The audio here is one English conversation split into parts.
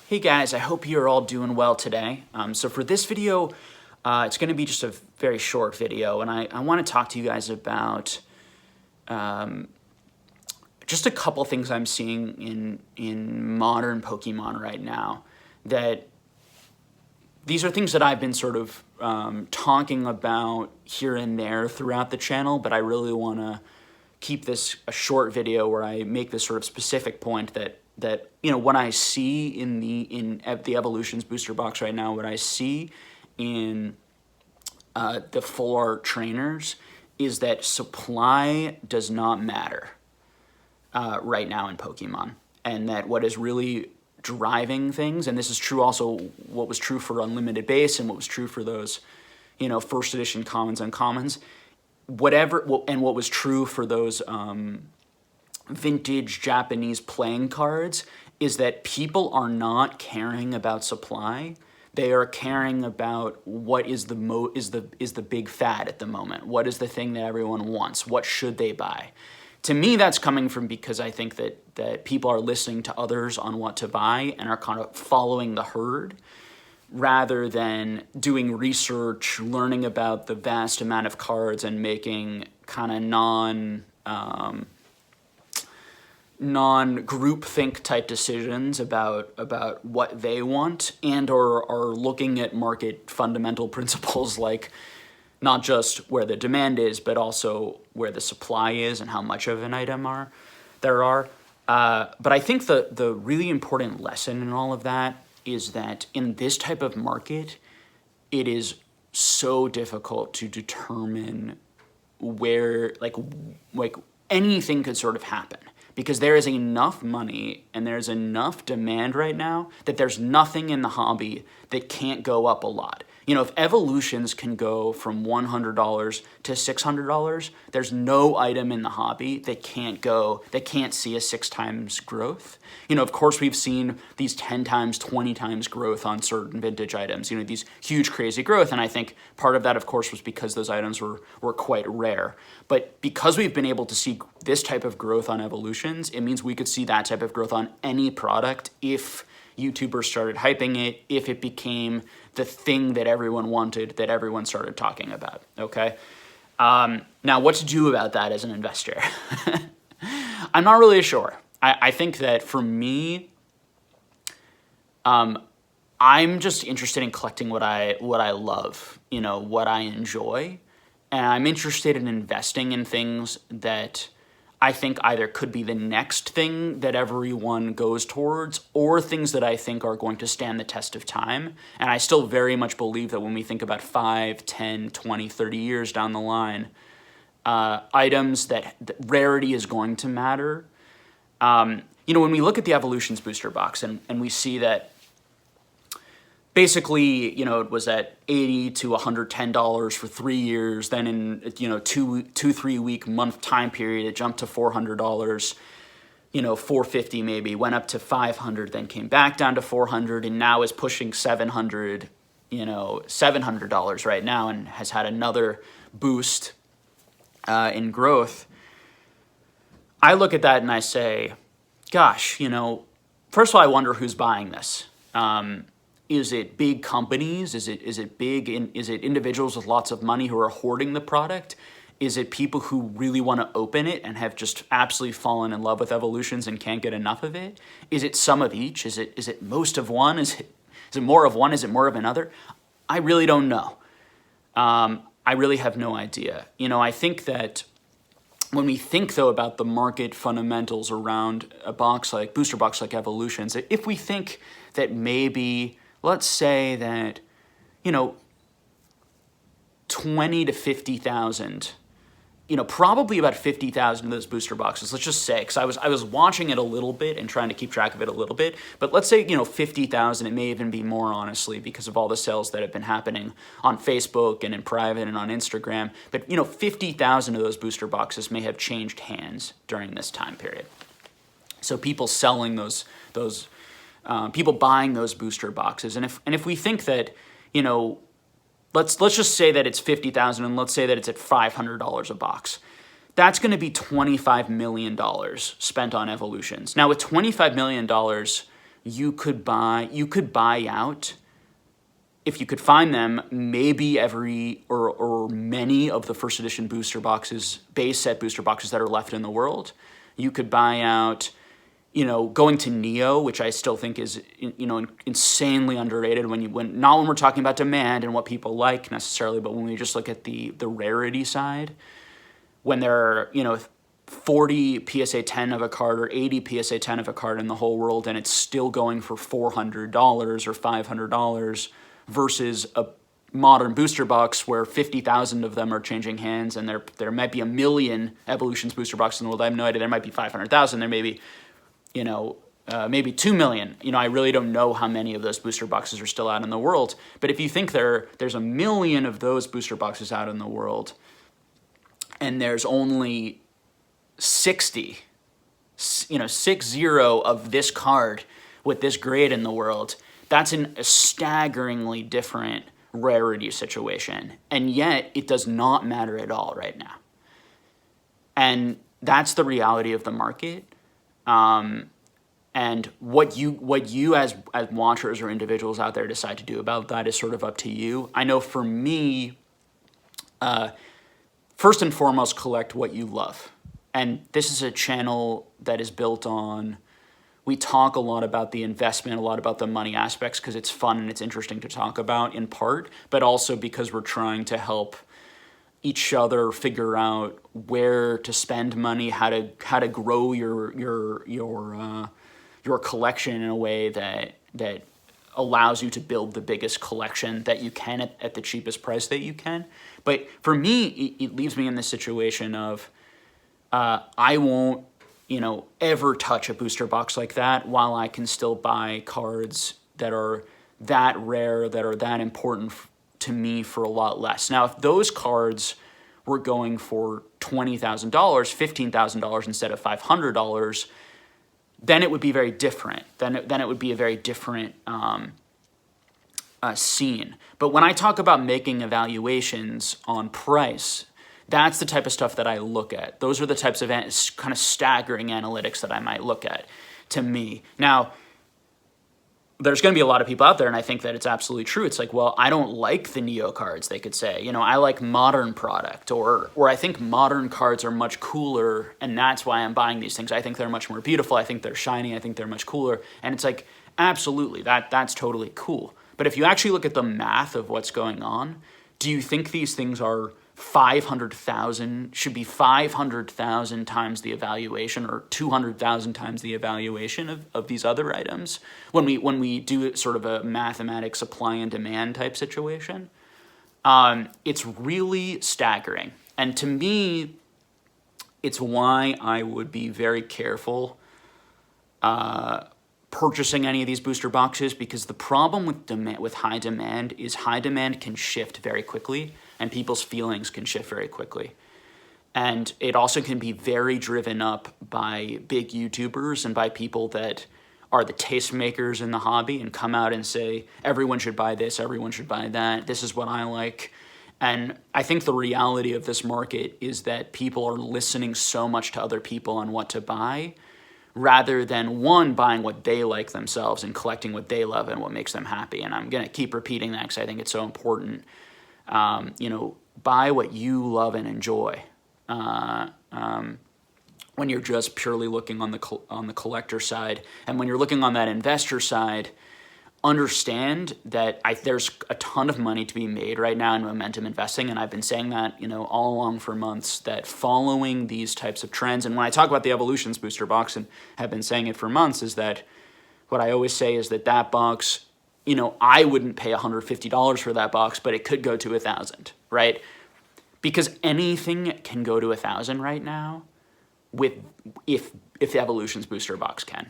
Hey guys, I hope you're all doing well today. So for this video, it's going to be just a very short video, and I want to talk to you guys about just a couple things I'm seeing in modern Pokemon right now. That these are things that I've been sort of talking about here and there throughout the channel, but I really want to keep this a short video where I make this sort of specific point that what I see in the Evolutions booster box right now, what I see in the full art trainers is that supply does not matter right now in Pokemon, and that what is really driving things, and this is true also what was true for Unlimited Base and what was true for those first edition commons and uncommons, and what was true for those vintage Japanese playing cards, is that people are not caring about supply. They are caring about what is the big fad at the moment. What is the thing that everyone wants? What should they buy? To me, that's coming from because I think that people are listening to others on what to buy and are kind of following the herd rather than doing research, learning about the vast amount of cards and making kind of non-groupthink type decisions about what they want, and or are looking at market fundamental principles like not just where the demand is, but also where the supply is and how much of an item there are. But I think the really important lesson in all of that is that in this type of market, it is so difficult to determine where like anything could sort of happen, because there is enough money and there's enough demand right now that there's nothing in the hobby that can't go up a lot. If Evolutions can go from $100 to $600, there's no item in the hobby that can't see a 6 times growth. Of course, we've seen these 10 times, 20 times growth on certain vintage items, these huge crazy growth. And I think part of that, of course, was because those items were quite rare. But because we've been able to see this type of growth on Evolutions, it means we could see that type of growth on any product if YouTubers started hyping it, if it became the thing that everyone wanted, that everyone started talking about, okay? Now, what to do about that as an investor? I'm not really sure. I think that for me, I'm just interested in collecting what I love, what I enjoy, and I'm interested in investing in things that I think either could be the next thing that everyone goes towards, or things that I think are going to stand the test of time. And I still very much believe that when we think about 5, 10, 20, 30 years down the line, items that rarity is going to matter. When we look at the Evolutions booster box and we see that basically, it was at $80 to $110 for 3 years. Then in, 2-3 week month time period, it jumped to $400, $450 maybe, went up to $500, then came back down to $400, and now is pushing $700, $700 right now, and has had another boost in growth. I look at that and I say, gosh, first of all, I wonder who's buying this. Is it big companies? Is it individuals with lots of money who are hoarding the product? Is it people who really want to open it and have just absolutely fallen in love with Evolutions and can't get enough of it? Is it some of each? Is it most of one? Is it more of one? Is it more of another? I really don't know. I really have no idea. I think that when we think, though, about the market fundamentals around a booster box like Evolutions, if we think that maybe, let's say that, 20 to 50,000, probably about 50,000 of those booster boxes, let's just say, because I was watching it a little bit and trying to keep track of it a little bit, but let's say, 50,000, it may even be more, honestly, because of all the sales that have been happening on Facebook and in private and on Instagram, but, 50,000 of those booster boxes may have changed hands during this time period. So people selling people buying those booster boxes, and if we think that, let's just say that it's 50,000, and let's say that it's at $500 a box. That's going to be $25 million spent on Evolutions. Now, with $25 million, you could buy out, if you could find them, maybe every or many of the first edition booster boxes, base set booster boxes that are left in the world. You could buy out, going to Neo, which I still think is, insanely underrated not when we're talking about demand and what people like necessarily, but when we just look at the rarity side, when there are, 40 PSA 10 of a card or 80 PSA 10 of a card in the whole world, and it's still going for $400 or $500 versus a modern booster box where 50,000 of them are changing hands, and there might be a million Evolutions booster boxes in the world. I have no idea. There might be 500,000. There may be, maybe 2 million. I really don't know how many of those booster boxes are still out in the world. But if you think there's a million of those booster boxes out in the world, and there's only 60 of this card with this grade in the world, that's a staggeringly different rarity situation. And yet it does not matter at all right now. And that's the reality of the market. And what you as watchers or individuals out there decide to do about that is sort of up to you. I know for me, first and foremost, collect what you love. And this is a channel that is built on, we talk a lot about the investment, a lot about the money aspects, because it's fun and it's interesting to talk about in part, but also because we're trying to help each other figure out where to spend money, how to grow your collection in a way that allows you to build the biggest collection that you can at the cheapest price that you can. But for me, it leaves me in this situation of, I won't, ever touch a booster box like that while I can still buy cards that are that rare, that are that important to me for a lot less. Now, if those cards were going for $20,000, $15,000 instead of $500, then it would be very different. Then it would be a very different scene. But when I talk about making evaluations on price, that's the type of stuff that I look at. Those are the types of kind of staggering analytics that I might look at, to me. Now, there's going to be a lot of people out there, and I think that it's absolutely true. It's like, well, I don't like the Neo cards, they could say. I like modern product, or I think modern cards are much cooler, and that's why I'm buying these things. I think they're much more beautiful. I think they're shiny. I think they're much cooler. And it's like, absolutely, that's totally cool. But if you actually look at the math of what's going on, do you think these things are 500,000, should be 500,000 times the evaluation, or 200,000 times the evaluation of these other items when we do sort of a mathematics supply and demand type situation? It's really staggering. And to me, it's why I would be very careful purchasing any of these booster boxes, because the problem with high demand is high demand can shift very quickly, and people's feelings can shift very quickly. And it also can be very driven up by big YouTubers and by people that are the tastemakers in the hobby and come out and say, everyone should buy this, everyone should buy that, this is what I like. And I think the reality of this market is that people are listening so much to other people on what to buy, rather than buying what they like themselves and collecting what they love and what makes them happy. And I'm going to keep repeating that because I think it's so important. Buy what you love and enjoy. When you're just purely looking on the collector side, and when you're looking on that investor side, understand that there's a ton of money to be made right now in momentum investing, and I've been saying that all along for months, that following these types of trends, and when I talk about the Evolutions booster box and have been saying it for months, is that what I always say is that box, I wouldn't pay $150 for that box, but it could go to $1,000, right? Because anything can go to $1,000 right now, if the Evolutions booster box can.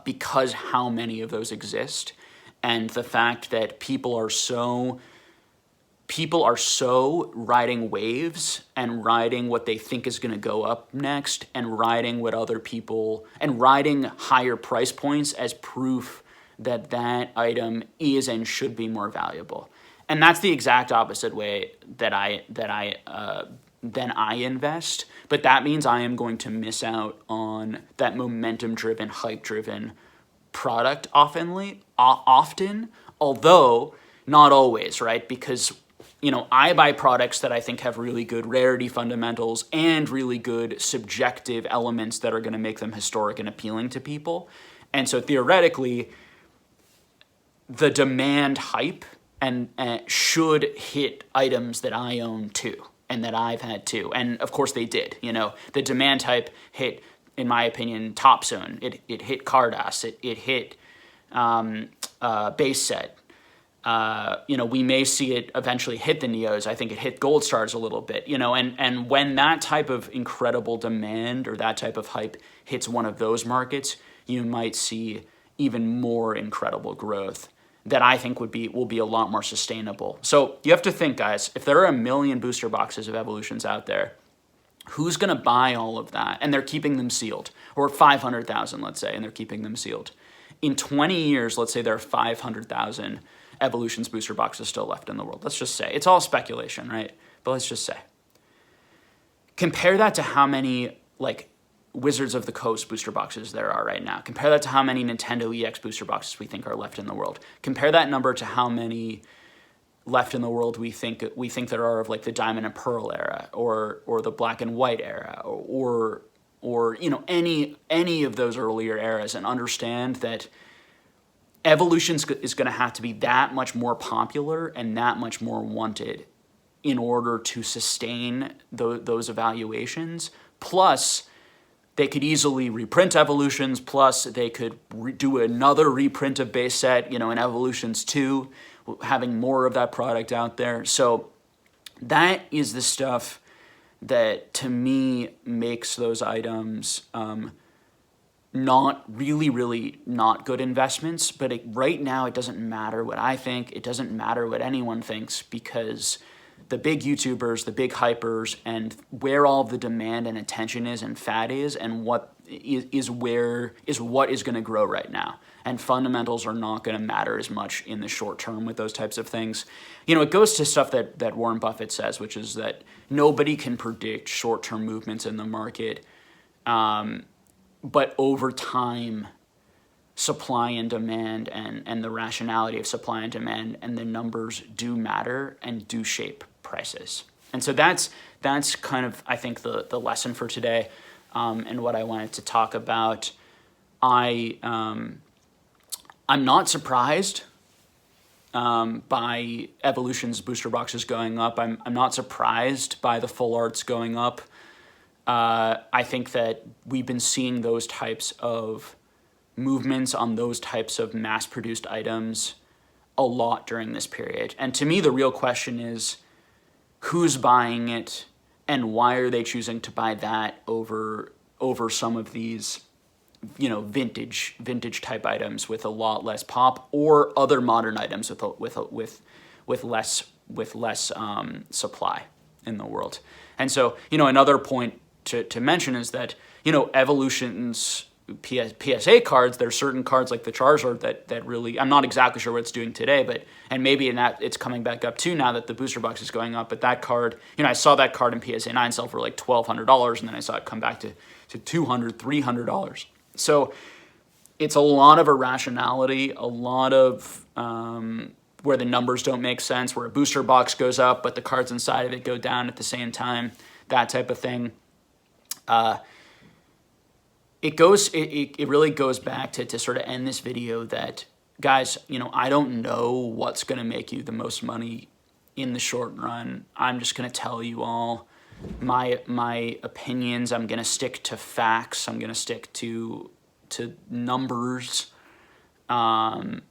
Because how many of those exist, and the fact that people are so riding waves and riding what they think is going to go up next, and riding what other people, and riding higher price points as proof that item is and should be more valuable. And that's the exact opposite way that I invest, but that means I am going to miss out on that momentum-driven, hype-driven product often, although not always, right? Because, I buy products that I think have really good rarity fundamentals and really good subjective elements that are going to make them historic and appealing to people. And so theoretically, the demand hype and should hit items that I own too, and that I've had too. And of course they did. The demand hype hit, in my opinion, Top Zone. It hit Cardass. It hit Base Set. We may see it eventually hit the Neos. I think it hit Gold Stars a little bit. And when that type of incredible demand or that type of hype hits one of those markets, you might see even more incredible growth that I think will be a lot more sustainable. So you have to think, guys, if there are 1 million booster boxes of Evolutions out there, who's going to buy all of that? And they're keeping them sealed. Or 500,000, let's say, and they're keeping them sealed. In 20 years, let's say there are 500,000 Evolutions booster boxes still left in the world. Let's just say. It's all speculation, right? But let's just say. Compare that to how many, Wizards of the Coast booster boxes there are right now. Compare that to how many Nintendo EX booster boxes we think are left in the world. Compare that number to how many left in the world we think there are of the Diamond and Pearl era or the Black and White era or any of those earlier eras, and understand that Evolutions is going to have to be that much more popular and that much more wanted in order to sustain those evaluations. Plus, they could easily reprint Evolutions, plus they could do another reprint of Base Set, in Evolutions 2, having more of that product out there. So that is the stuff that, to me, makes those items not really not good investments. But right now, it doesn't matter what I think. It doesn't matter what anyone thinks, because the big YouTubers, the big hypers, and where all the demand and attention is and fat is, and what is what is going to grow right now. And fundamentals are not going to matter as much in the short term with those types of things. It goes to stuff that Warren Buffett says, which is that nobody can predict short-term movements in the market, but over time, supply and demand and the rationality of supply and demand and the numbers do matter and do shape prices. And so that's kind of, I think, the lesson for today, and what I wanted to talk about. I'm not surprised by Evolution's booster boxes going up. I'm not surprised by the full arts going up. I think that we've been seeing those types of movements on those types of mass-produced items a lot during this period. And to me, the real question is, who's buying it, and why are they choosing to buy that over some of these, vintage type items with a lot less pop, or other modern items with less supply in the world. And so, another point to mention is that, Evolution's PSA cards, there's certain cards like the Charizard that really, I'm not exactly sure what it's doing today, and maybe in that it's coming back up too now that the booster box is going up. But that card, I saw that card in PSA 9 sell for $1,200, and then I saw it come back to $200, $300. So it's a lot of irrationality, a lot of where the numbers don't make sense, where a booster box goes up but the cards inside of it go down at the same time, that type of thing. It really goes back to sort of end this video that, guys, I don't know what's going to make you the most money in the short run. I'm just going to tell you all my opinions. I'm going to stick to facts. I'm going to stick to numbers. And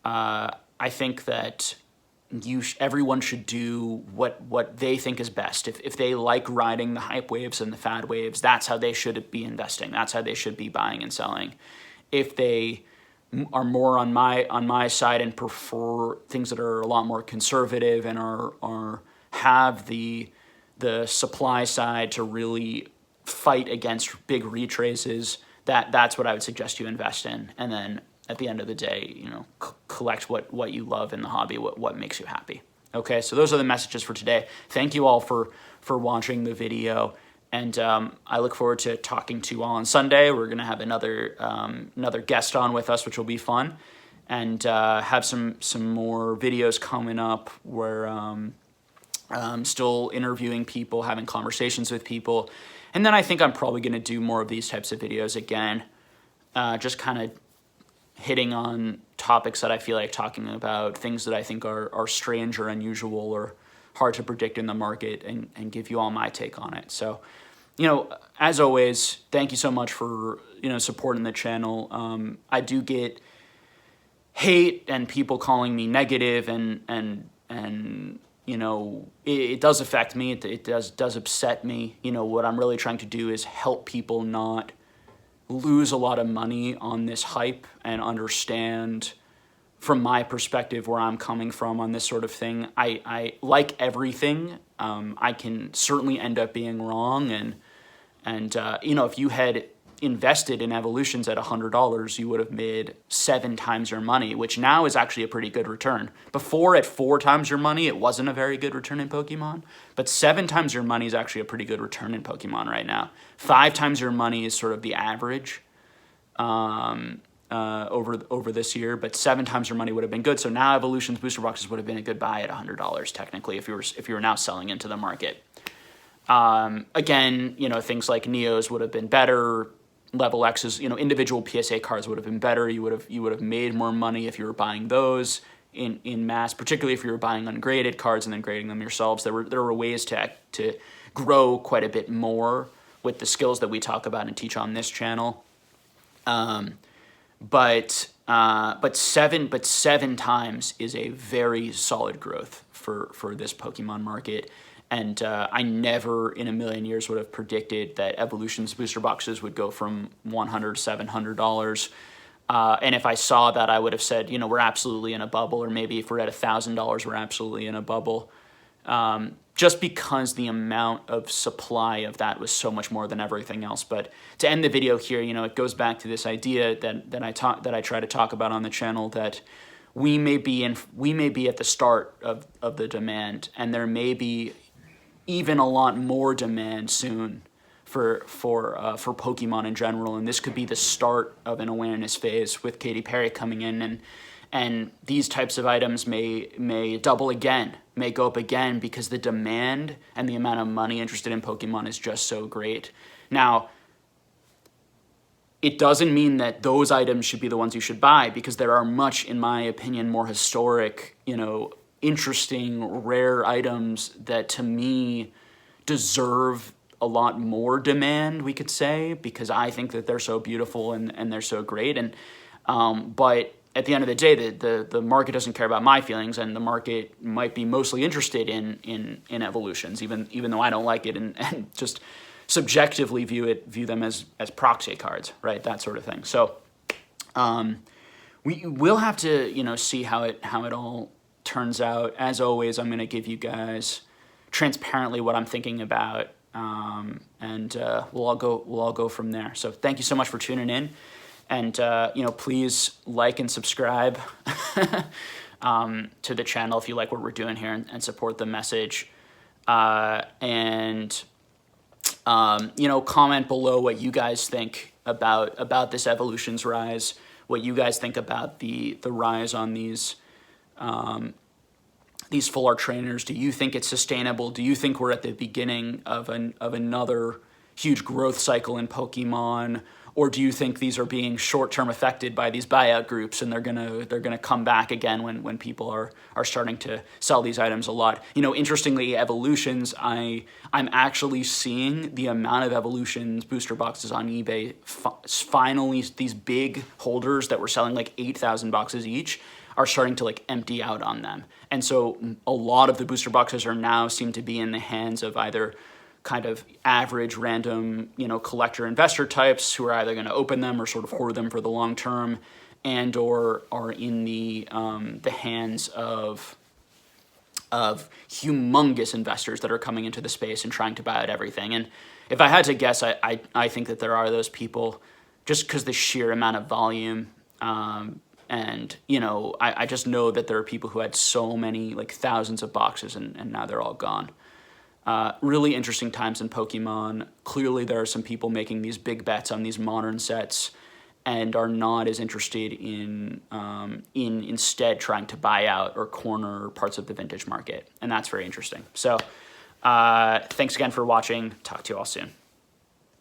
I think that everyone should do what they think is best. If they like riding the hype waves and the fad waves, that's how they should be investing. That's how they should be buying and selling. If they are more on my side and prefer things that are a lot more conservative and have the supply side to really fight against big retraces, that's what I would suggest you invest in. And then at the end of the day, collect what you love in the hobby, what makes you happy. Okay, so those are the messages for today. Thank you all for watching the video. And I look forward to talking to you all on Sunday. We're going to have another guest on with us, which will be fun, and have some more videos coming up where I'm still interviewing people, having conversations with people. And then I think I'm probably going to do more of these types of videos again, just kind of hitting on topics that I feel like talking about, things that I think are strange or unusual or hard to predict in the market, and give you all my take on it. So, as always, thank you so much for, supporting the channel. I do get hate and people calling me negative, and it does affect me. It does upset me. What I'm really trying to do is help people not lose a lot of money on this hype and understand from my perspective where I'm coming from on this sort of thing. I like everything. I can certainly end up being wrong, and if you had invested in Evolutions at $100, you would have made 7 times your money, which now is actually a pretty good return. Before, at 4 times your money, it wasn't a very good return in Pokemon, but 7 times your money is actually a pretty good return in Pokemon right now. 5 times your money is sort of the average over this year, but 7 times your money would have been good. So now Evolutions booster boxes would have been a good buy at $100 technically if you were now selling into the market. Again, things like Neos would have been better. Level X's, individual PSA cards would have been better. You would have made more money if you were buying those in mass, particularly if you were buying ungraded cards and then grading them yourselves. There were ways to grow quite a bit more with the skills that we talk about and teach on this channel. But 7 times is a very solid growth for this Pokemon market. And I never in a million years would have predicted that Evolutions booster boxes would go from $100 to $700. And if I saw that, I would have said, we're absolutely in a bubble, or maybe if we're at $1,000, we're absolutely in a bubble. Just because the amount of supply of that was so much more than everything else. But to end the video here, it goes back to this idea that I try to talk about on the channel, that we may be at the start of the demand, and there may be even a lot more demand soon for Pokemon in general, and this could be the start of an awareness phase with Katy Perry coming in, and these types of items may double again, may go up again, because the demand and the amount of money interested in Pokemon is just so great. Now, it doesn't mean that those items should be the ones you should buy, because there are much, in my opinion, more historic, interesting, rare items that to me deserve a lot more demand, we could say, because I think that they're so beautiful and they're so great. And but at the end of the day, the market doesn't care about my feelings, and the market might be mostly interested in Evolutions, even though I don't like it, and just subjectively view them as proxy cards, right? That sort of thing. So we will have to see how it all turns out. As always, I'm going to give you guys transparently what I'm thinking about, and we'll all go from there. So thank you so much for tuning in, and please like and subscribe to the channel if you like what we're doing here, and support the message, and comment below what you guys think about this Evolutions rise, what you guys think about the rise on these full art trainers. Do you think it's sustainable? Do you think we're at the beginning of another huge growth cycle in Pokemon? Or do you think these are being short-term affected by these buyout groups, and they're gonna come back again when people are starting to sell these items a lot? Interestingly, Evolutions, I'm actually seeing the amount of Evolutions booster boxes on eBay. Finally, these big holders that were selling like 8,000 boxes each are starting to empty out on them. And so a lot of the booster boxes are now seem to be in the hands of either kind of average random, collector investor types who are either going to open them or sort of hoard them for the long term, and or are in the hands of humongous investors that are coming into the space and trying to buy out everything. And if I had to guess, I think that there are those people, just because the sheer amount of volume, and I just know that there are people who had so many, thousands of boxes, and now they're all gone. Really interesting times in Pokemon. Clearly there are some people making these big bets on these modern sets and are not as interested in instead trying to buy out or corner parts of the vintage market. And that's very interesting. So thanks again for watching. Talk to you all soon.